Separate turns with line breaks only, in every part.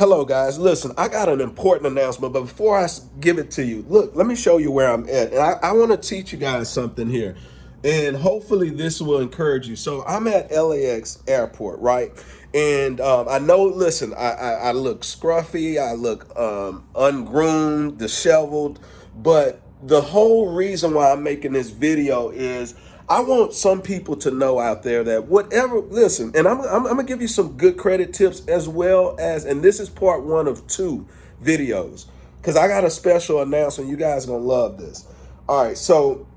Hello, guys. Listen, I got an important announcement, but before give it to you, look, let me show you where I'm at. And I want to teach you guys something here. And hopefully this will encourage you. So I'm at LAX airport, right? And I know, listen, I look scruffy, I look ungroomed, disheveled, but the whole reason why I'm making this video is I want some people to know out there that whatever, listen, and I'm gonna give you some good credit tips as well as, and this is part one of two videos, because I got a special announcement. You guys are gonna love this. All right, so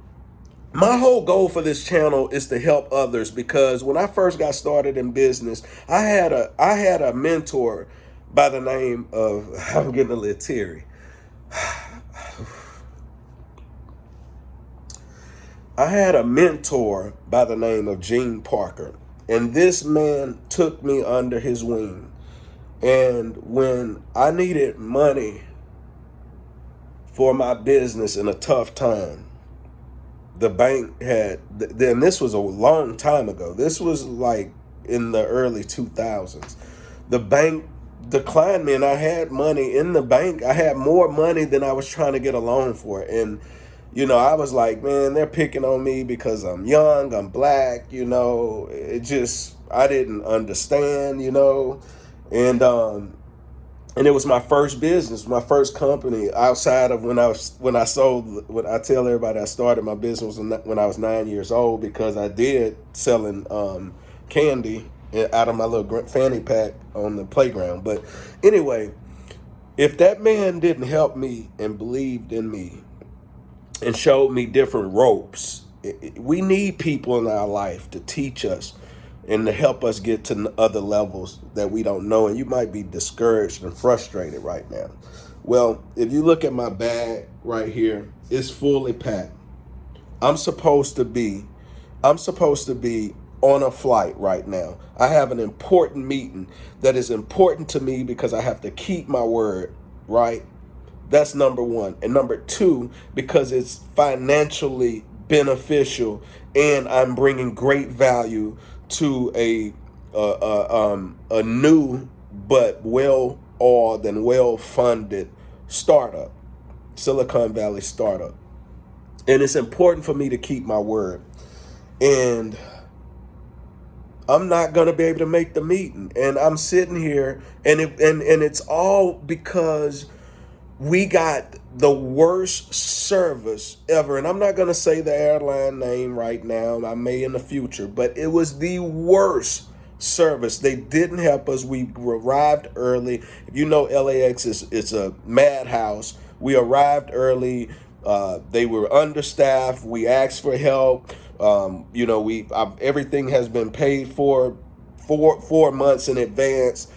my whole goal for this channel is to help others, because when I first got started in business, I had a mentor by the name of, I'm getting a little teary. I had a mentor by the name of Gene Parker, and this man took me under his wing. And when I needed money for my business in a tough time, the bank had, then this was a long time ago. This was like in the early 2000s. The bank declined me, and I had money in the bank. I had more money than I was trying to get a loan for. And I was like, man, they're picking on me because I'm young, I'm black, I didn't understand, and it was my first business, my first company outside of when I tell everybody I started my business when I was 9 years old, because I did selling candy out of my little fanny pack on the playground. But anyway, if that man didn't help me and believed in me and showed me different ropes, we need people in our life to teach us and to help us get to other levels that we don't know. And you might be discouraged and frustrated right now. Well, if you look at my bag right here, it's fully packed. I'm supposed to be on a flight right now. I have an important meeting that is important to me because I have to keep my word, right? That's number one. And number two, because it's financially beneficial and I'm bringing great value to a new but well-oiled and well-funded startup, Silicon Valley startup. And it's important for me to keep my word. And I'm not going to be able to make the meeting. And I'm sitting here, and it's all because we got the worst service ever. And I'm not going to say the airline name right now. I may in the future, but it was the worst service. They didn't help us. We arrived early. If you know, LAX it's a madhouse. We arrived early. They were understaffed. We asked for help. Everything has been paid for 4 months in advance.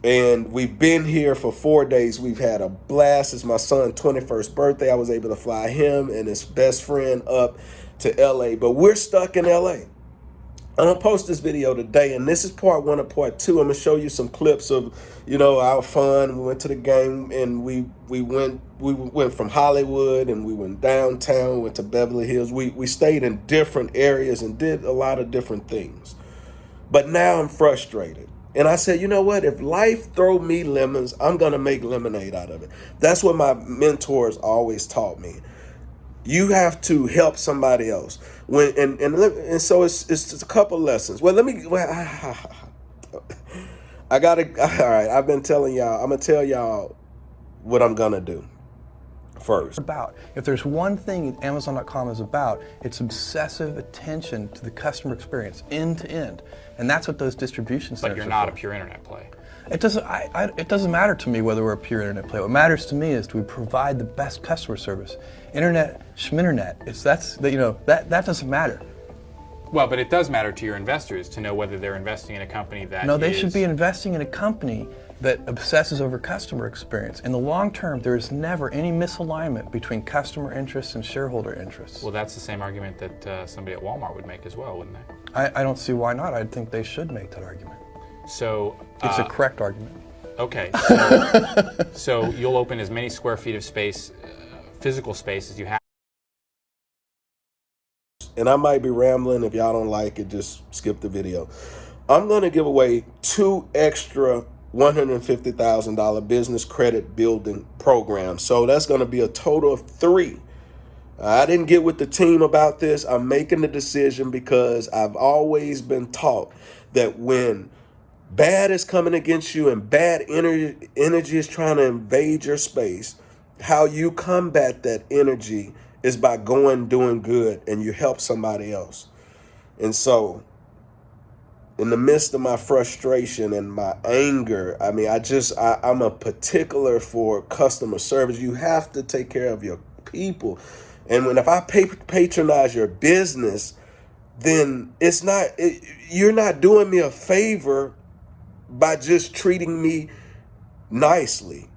And we've been here for 4 days. We've had a blast. It's my son's 21st birthday. I was able to fly him and his best friend up to LA. But we're stuck in LA. I'm going to post this video today, and this is part one of part two. I'm going to show you some clips of, our fun. We went to the game, and we went from Hollywood, and we went downtown, went to Beverly Hills. We stayed in different areas and did a lot of different things. But now I'm frustrated. And I said, you know what? If life throw me lemons, I'm going to make lemonade out of it. That's what my mentors always taught me. You have to help somebody else. So it's a couple lessons. Well, all right, I've been telling y'all, I'm going to tell y'all what I'm going to do first.
If there's one thing Amazon.com is about, it's obsessive attention to the customer experience, end to end. And that's what those distribution centers are.
But you're not a pure internet play.
It doesn't matter to me whether we're a pure internet play. What matters to me is do we provide the best customer service. Internet, schminternet, that doesn't matter.
Well, but it does matter to your investors to know whether they're investing in a company that
No, they should be investing in a company that obsesses over customer experience. In the long term, there is never any misalignment between customer interests and shareholder interests.
Well, that's the same argument that somebody at Walmart would make as well, wouldn't they?
I don't see why not. I think they should make that argument.
So
it's a correct argument.
Okay, so you'll open as many square feet of space, physical space, as you have.
And I might be rambling. If y'all don't like it, just skip the video. I'm going to give away 2 extra $150,000 business credit building program. So that's going to be a total of 3. I didn't get with the team about this. I'm making the decision because I've always been taught that when bad is coming against you and bad energy is trying to invade your space, how you combat that energy is by doing good, and you help somebody else. And so in the midst of my frustration and my anger, I mean, I'm a particular for customer service. You have to take care of your people. And if I patronize your business, then you're not doing me a favor by just treating me nicely.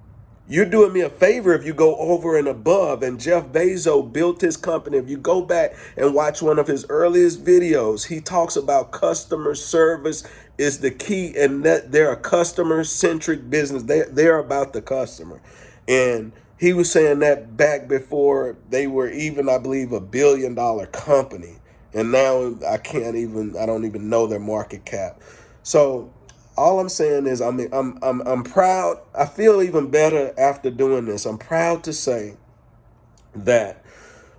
You're doing me a favor if you go over and above. And Jeff Bezos built his company. If you go back and watch one of his earliest videos, he talks about customer service is the key, and that they're a customer-centric business. They're about the customer. And he was saying that back before they were even, I believe, $1 billion company. And now I don't even know their market cap. So all I'm saying is I'm proud. I feel even better after doing this. I'm proud to say that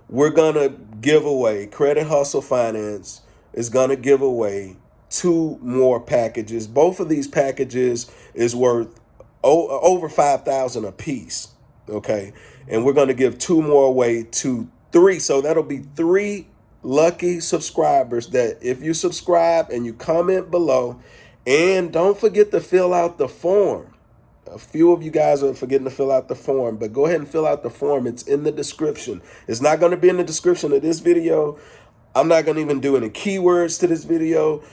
we're going to give away, Credit Hustle Finance is going to give away 2 more packages. Both of these packages is worth over $5,000 a piece. Okay. And we're going to give 2 more away to 3. So that'll be 3 lucky subscribers that if you subscribe and you comment below, and don't forget to fill out the form. A few of you guys are forgetting to fill out the form, but go ahead and fill out the form. It's in the description. It's not going to be in the description of this video. I'm not going to even do any keywords to this video.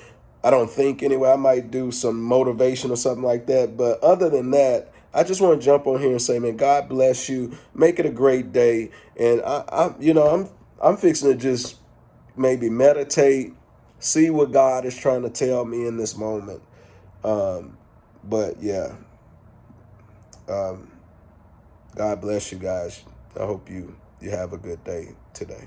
I don't think anyway. I might do some motivation or something like that. But other than that, I just want to jump on here and say, man, God bless you. Make it a great day. And I'm fixing to just maybe meditate, see what God is trying to tell me in this moment. But yeah, God bless you guys. I hope you have a good day today.